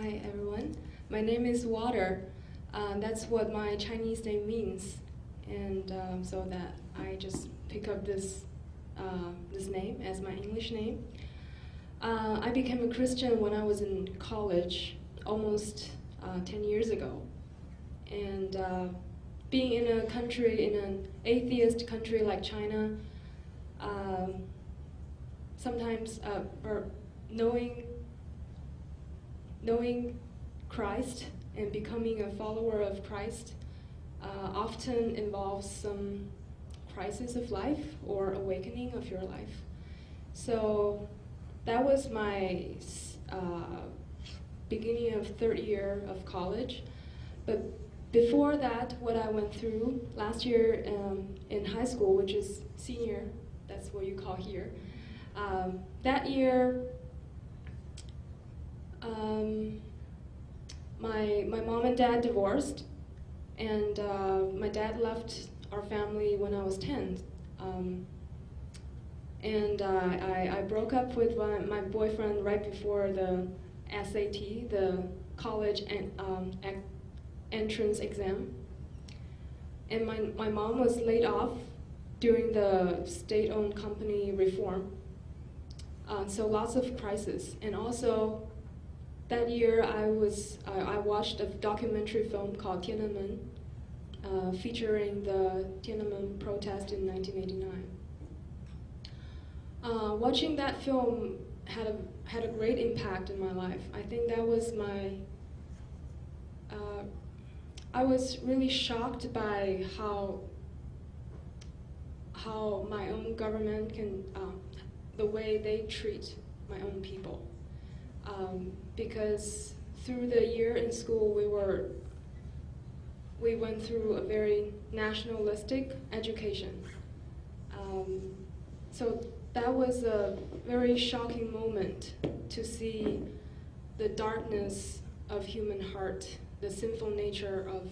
Hi everyone, my name is Water. That's what my Chinese name means, and so that I just pick up this name as my English name. I became a Christian when I was in college, almost 10 years ago, and being in a country, in an atheist country like China, um, sometimes or knowing Christ and becoming a follower of Christ often involves some crisis of life or awakening of your life. So that was my beginning of third year of college. But before that, what I went through last year in high school, which is senior, that's what you call here, that year, my mom and dad divorced, and my dad left our family when I was 10. And I broke up with my boyfriend right before the SAT, the college entrance exam. And my mom was laid off during the state-owned company reform. So lots of crisis. And also, that year I watched a documentary film called Tiananmen, featuring the Tiananmen protest in 1989. Watching that film had a great impact in my life. I think that was I was really shocked by how my own government can, the way they treat my own people. Because through the year in school, we went through a very nationalistic education. So that was a very shocking moment to see the darkness of human heart, the sinful nature of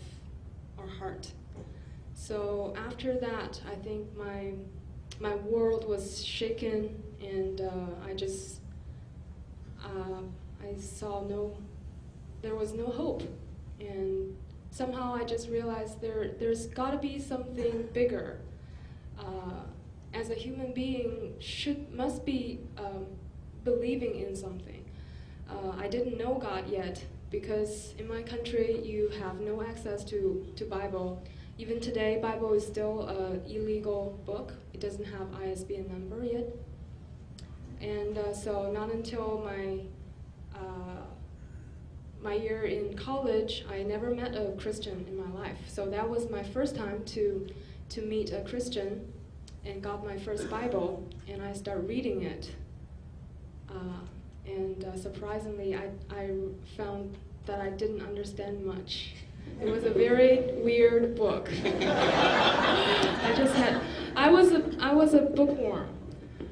our heart. So after that, I think my world was shaken, and I saw there was no hope, and somehow I just realized there's got to be something bigger. As a human being, must be believing in something. I didn't know God yet, because in my country you have no access to Bible. Even today, Bible is still an illegal book. It doesn't have ISBN number yet. And so not until my year in college, I never met a Christian in my life. So that was my first time to meet a Christian, and got my first Bible, and I started reading it. Surprisingly, I found that I didn't understand much. It was a very weird book. I was a bookworm,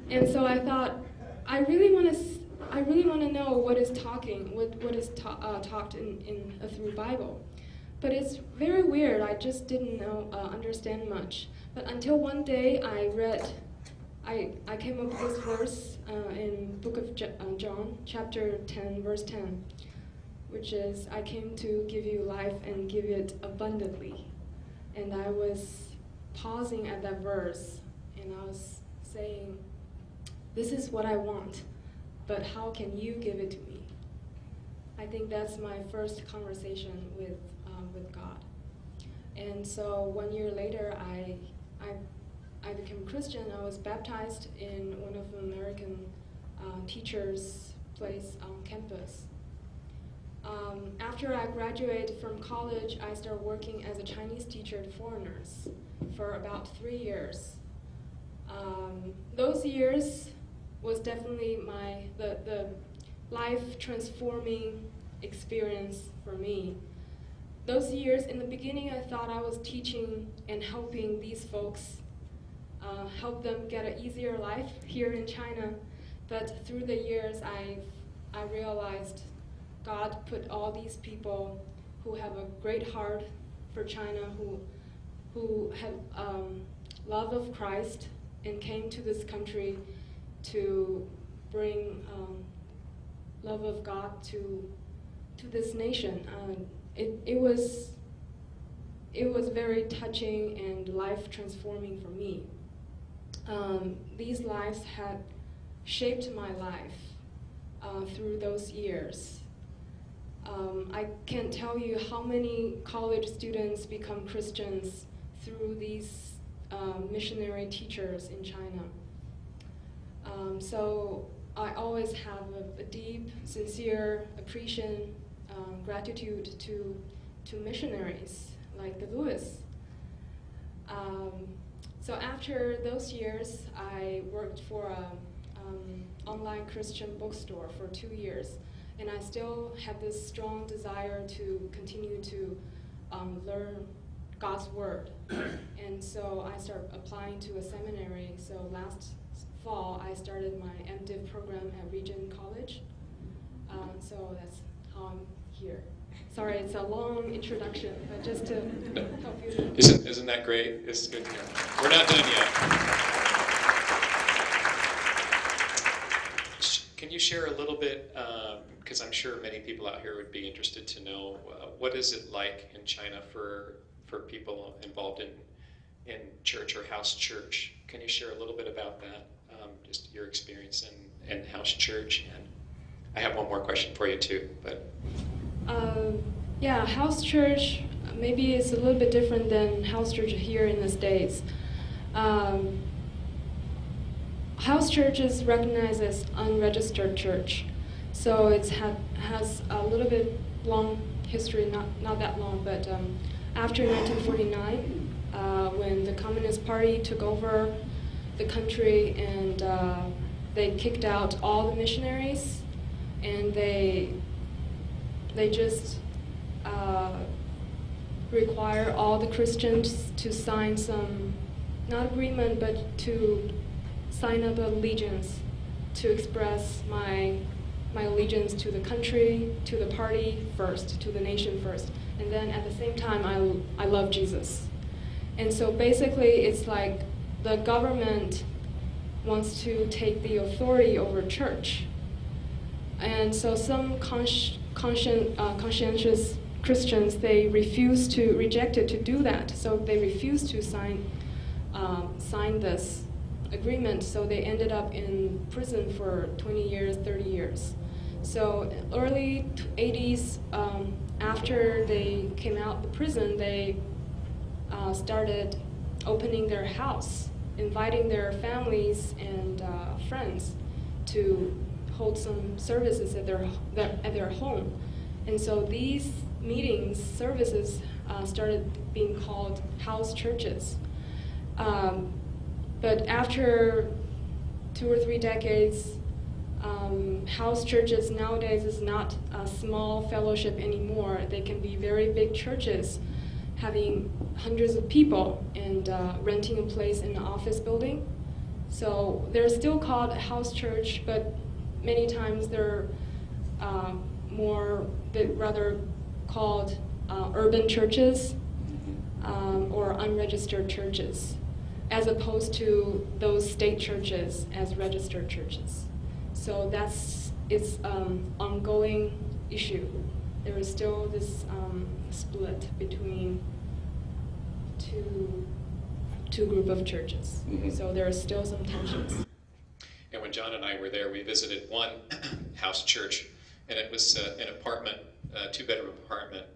and so I thought, I really want to know what is talked in through Bible. But it's very weird. I just didn't understand much. But until one day I came up with this verse in Book of John, chapter 10, verse 10, which is, I came to give you life and give it abundantly. And I was pausing at that verse, and I was saying, this is what I want, but how can you give it to me? I think that's my first conversation with God. And so 1 year later, I became a Christian. I was baptized in one of the American teachers' place on campus. After I graduated from college, I started working as a Chinese teacher to foreigners for about 3 years. Those years was definitely the life-transforming experience for me. Those years, in the beginning, I thought I was teaching and helping these folks, help them get an easier life here in China. But through the years, I realized God put all these people who have a great heart for China, who have love of Christ, and came to this country to bring love of God to to this nation. It was very touching and life transforming for me. These lives had shaped my life through those years. I can't tell you how many college students become Christians through these missionary teachers in China. So I always have a deep, sincere appreciation, gratitude to missionaries like the Lewis. So after those years, I worked for an online Christian bookstore for 2 years, and I still have this strong desire to continue to learn God's Word. And so I started applying to a seminary. So last fall, I started my MDiv program at Regent College. So that's how I'm here. Sorry, it's a long introduction, but just to help you. Isn't that great? It's good to hear. We're not done yet. Can you share a little bit, because I'm sure many people out here would be interested to know, what is it like in China for people involved in church or house church? Can you share a little bit about that, just your experience in house church? And I have one more question for you too, but. Yeah, house church, maybe it's a little bit different than house church here in the States. House church is recognized as unregistered church. So it has a little bit long history, not that long, but after 1949, when the Communist Party took over the country and they kicked out all the missionaries, and they just require all the Christians to sign some, not agreement, but to sign up allegiance to express my allegiance to the country, to the party first, to the nation first. And then at the same time, I love Jesus. And so basically, it's like the government wants to take the authority over church. And so some conscientious Christians, they rejected to do that. So they refused to sign this agreement. So they ended up in prison for 20 years, 30 years. So early 80s, after they came out of the prison, they started opening their house, inviting their families and friends to hold some services at their home. And so these meetings, services, started being called house churches. But after 2 or 3 decades, house churches nowadays is not a small fellowship anymore. They can be very big churches, having hundreds of people and renting a place in an office building. So they're still called a house church, but many times they're rather called urban churches or unregistered churches, as opposed to those state churches as registered churches. So it's ongoing issue. There is still this split between two group of churches. Mm-hmm. So there are still some tensions. And when John and I were there, we visited one house church, and it was an apartment, a 2-bedroom apartment,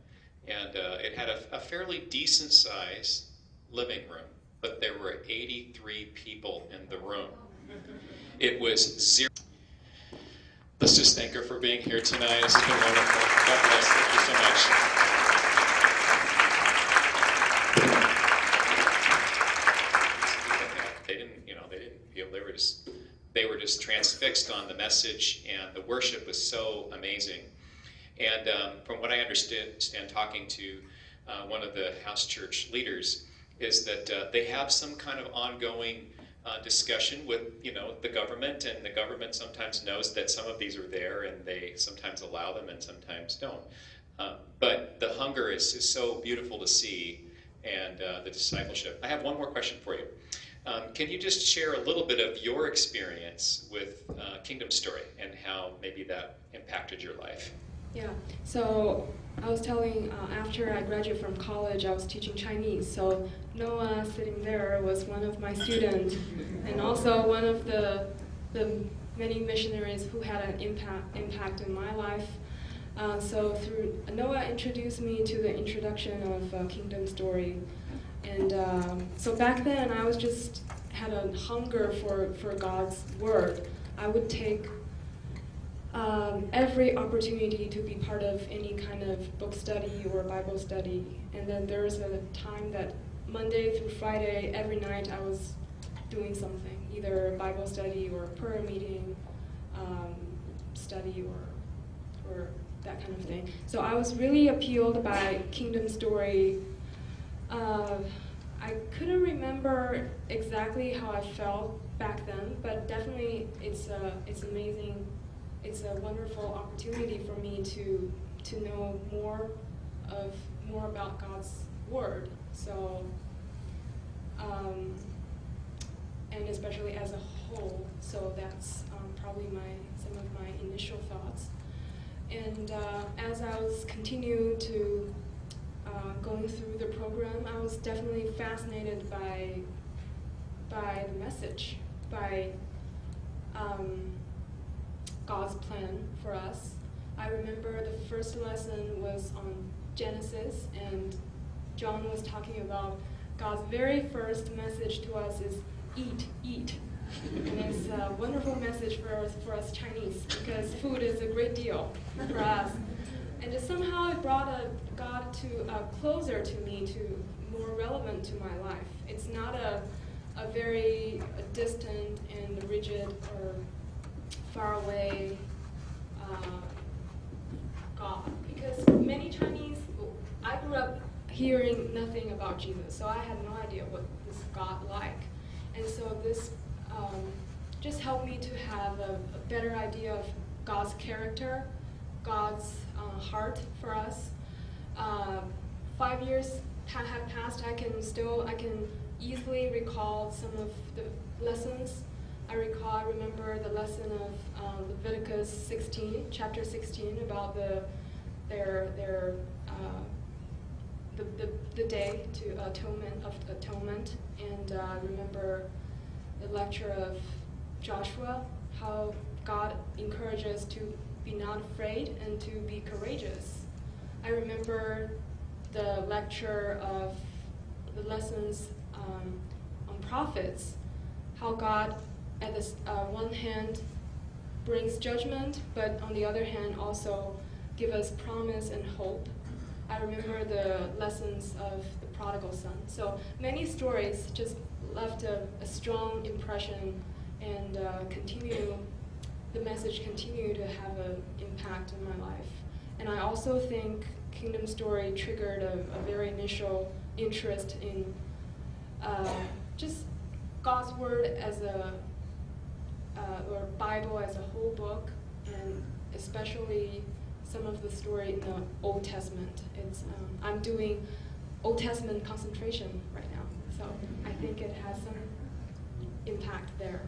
and it had a fairly decent size living room, but there were 83 people in the room. It was 0. Let's just thank her for being here tonight. This has been wonderful. God bless. Thank you so much. They didn't feel, they were just transfixed on the message, and the worship was so amazing. And from what I understand talking to one of the house church leaders, is that they have some kind of ongoing discussion with the government, and the government sometimes knows that some of these are there, and they sometimes allow them and sometimes don't. But the hunger is so beautiful to see, and the discipleship. I have one more question for you. Can you just share a little bit of your experience with Kingdom Story and how maybe that impacted your life? Yeah, so I was telling, after I graduated from college, I was teaching Chinese. So Noah sitting there was one of my students, and also one of the many missionaries who had an impact in my life. So through Noah introduced me to the introduction of Kingdom Story, and so back then I was just had a hunger for God's word. I would take every opportunity to be part of any kind of book study or Bible study. And then there was a time that Monday through Friday, every night I was doing something, either Bible study or prayer meeting, study or that kind of thing. So I was really appealed by Kingdom Story. I couldn't remember exactly how I felt back then, but definitely it's amazing. It's a wonderful opportunity for me to know more about God's word. So, and especially as a whole. So that's probably some of my initial thoughts. And as I was continuing to going through the program, I was definitely fascinated by the message, by God's plan for us. I remember the first lesson was on Genesis, and John was talking about God's very first message to us is eat, eat. And it's a wonderful message for us Chinese, because food is a great deal for us. And just somehow it brought God to closer to me, to more relevant to my life. It's not a very distant and rigid or far away God, because many Chinese, I grew up hearing nothing about Jesus, so I had no idea what this God like, and so this just helped me to have a better idea of God's character, God's heart for us. 5 years have passed. I can easily recall some of the lessons. I remember the lesson of Leviticus 16, chapter 16, about the day to atonement, and I remember the lecture of Joshua, how God encourages us to be not afraid and to be courageous. I remember the lecture of the lessons on prophets, how God at the one hand brings judgment, but on the other hand also give us promise and hope. I remember the lessons of the prodigal son. So many stories just left a strong impression, and the message continued to have an impact in my life. And I also think Kingdom Story triggered a very initial interest in just God's word as or Bible as a whole book, and especially some of the story in the Old Testament. I'm doing Old Testament concentration right now, so I think it has some impact there.